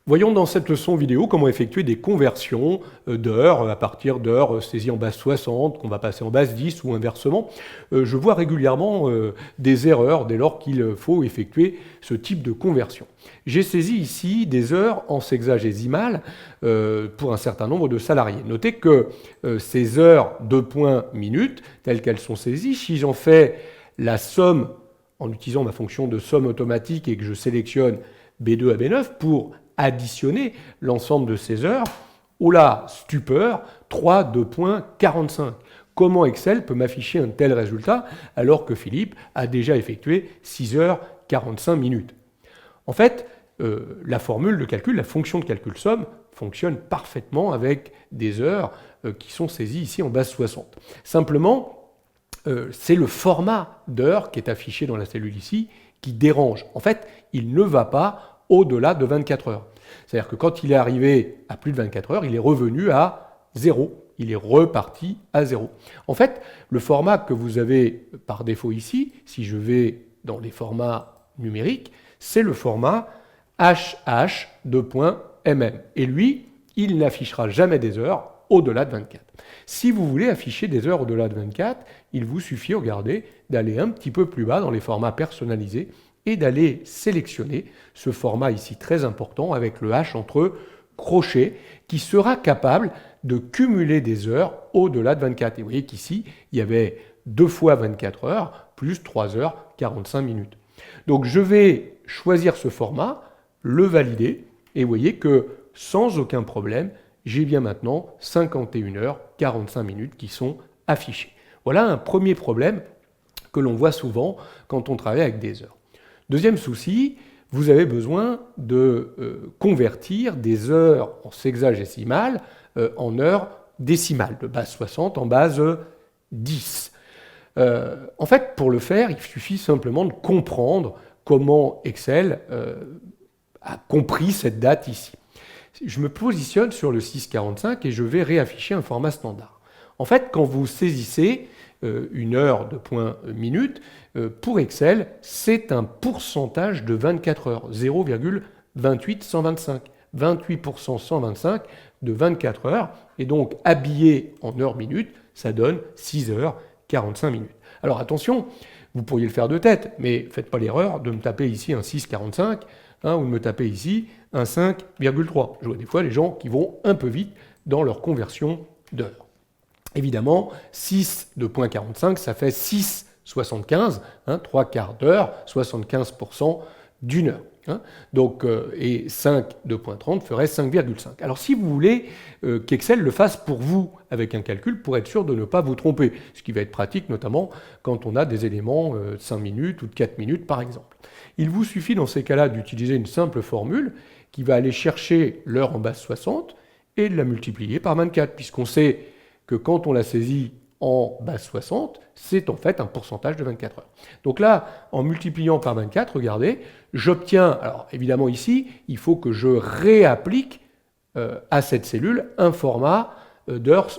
Voyons dans cette leçon vidéo comment effectuer des conversions d'heures à partir d'heures saisies en base 60, qu'on va passer en base 10 ou inversement. Je vois régulièrement des erreurs dès lors qu'il faut effectuer ce type de conversion. J'ai saisi ici des heures en sexagésimales pour un certain nombre de salariés. Notez que ces heures de points minutes, telles qu'elles sont saisies, si j'en fais la somme en utilisant ma fonction de somme automatique et que je sélectionne B2 à B9 pour additionner l'ensemble de ces heures, oh là, stupeur, 3 de points 45. Comment Excel peut m'afficher un tel résultat alors que Philippe a déjà effectué 6 heures 45 minutes? En fait, la formule de calcul, la fonction de calcul somme, fonctionne parfaitement avec des heures qui sont saisies ici en base 60. Simplement, c'est le format d'heure qui est affiché dans la cellule ici qui dérange. En fait, il ne va pas au-delà de 24 heures. C'est-à-dire que quand il est arrivé à plus de 24 heures, il est revenu à 0. Il est reparti à 0. En fait, le format que vous avez par défaut ici, si je vais dans les formats numériques, c'est le format HH2.mm. Et lui, il n'affichera jamais des heures au-delà de 24. Si vous voulez afficher des heures au-delà de 24, il vous suffit, regardez, d'aller un petit peu plus bas dans les formats personnalisés et d'aller sélectionner ce format ici très important avec le H entre crochets qui sera capable de cumuler des heures au-delà de 24. Et vous voyez qu'ici, il y avait 2 fois 24 heures plus 3 heures 45 minutes. Donc je vais choisir ce format, le valider, et vous voyez que sans aucun problème, j'ai bien maintenant 51 heures 45 minutes qui sont affichées. Voilà un premier problème que l'on voit souvent quand on travaille avec des heures. Deuxième souci, vous avez besoin de convertir des heures en sexagésimales en heures décimales, de base 60 en base 10. En fait, pour le faire, il suffit simplement de comprendre comment Excel a compris cette date ici. Je me positionne sur le 645 et je vais réafficher un format standard. En fait, quand vous saisissez une heure de points minutes, pour Excel, c'est un pourcentage de 24 heures, 0,28125. 28% 125 de 24 heures, et donc habillé en heures minutes, ça donne 6 heures 45 minutes. Alors attention, vous pourriez le faire de tête, mais faites pas l'erreur de me taper ici un 6,45 ou de me taper ici un 5,3. Je vois des fois les gens qui vont un peu vite dans leur conversion d'heures. Évidemment, 6 de 0,45, ça fait 6,75, 3 quarts d'heure, 75% d'une heure. Donc, et 5 de 0,30 ferait 5,5. Alors si vous voulez qu'Excel le fasse pour vous avec un calcul pour être sûr de ne pas vous tromper, ce qui va être pratique notamment quand on a des éléments de 5 minutes ou de 4 minutes par exemple. Il vous suffit dans ces cas-là d'utiliser une simple formule qui va aller chercher l'heure en base 60 et de la multiplier par 24, puisqu'on sait que quand on la saisit en base 60, c'est en fait un pourcentage de 24 heures. Donc là, en multipliant par 24, regardez, j'obtiens, alors évidemment ici, il faut que je réapplique à cette cellule un format d'heures,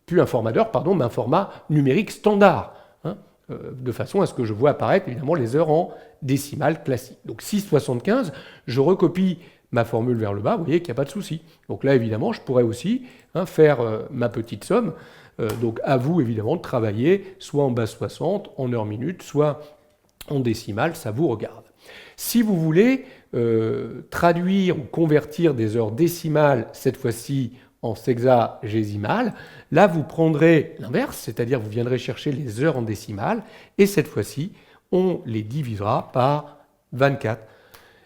plus un format d'heures, pardon, mais un format numérique standard, de façon à ce que je vois apparaître évidemment les heures en décimales classiques. Donc 6,75, je recopie ma formule vers le bas, vous voyez qu'il n'y a pas de souci. Donc là, évidemment, je pourrais aussi faire ma petite somme. Donc à vous, évidemment, de travailler soit en base 60, en heures minutes, soit en décimales, ça vous regarde. Si vous voulez traduire ou convertir des heures décimales, cette fois-ci en sexagésimales, là, vous prendrez l'inverse, c'est-à-dire vous viendrez chercher les heures en décimales, et cette fois-ci, on les divisera par 24.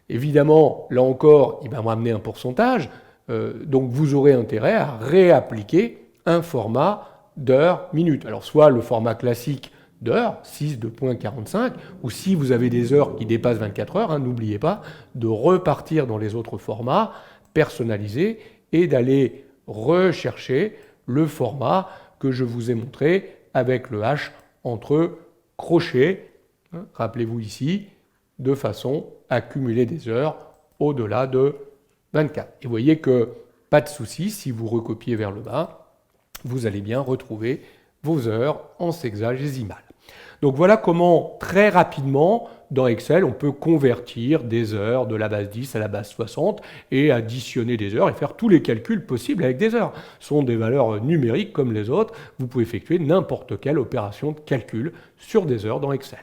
Évidemment, là encore, il va m'amener un pourcentage, donc vous aurez intérêt à réappliquer un format d'heures minutes. Alors soit le format classique d'heures, 6 de 0,45, ou si vous avez des heures qui dépassent 24 heures, n'oubliez pas de repartir dans les autres formats personnalisés et d'aller rechercher le format que je vous ai montré avec le H entre crochets, rappelez-vous ici, de façon à cumuler des heures au-delà de 24. Et vous voyez que pas de souci, si vous recopiez vers le bas, vous allez bien retrouver vos heures en sexagésimales. Donc voilà comment, très rapidement, dans Excel, on peut convertir des heures de la base 10 à la base 60 et additionner des heures et faire tous les calculs possibles avec des heures. Ce sont des valeurs numériques comme les autres. Vous pouvez effectuer n'importe quelle opération de calcul sur des heures dans Excel.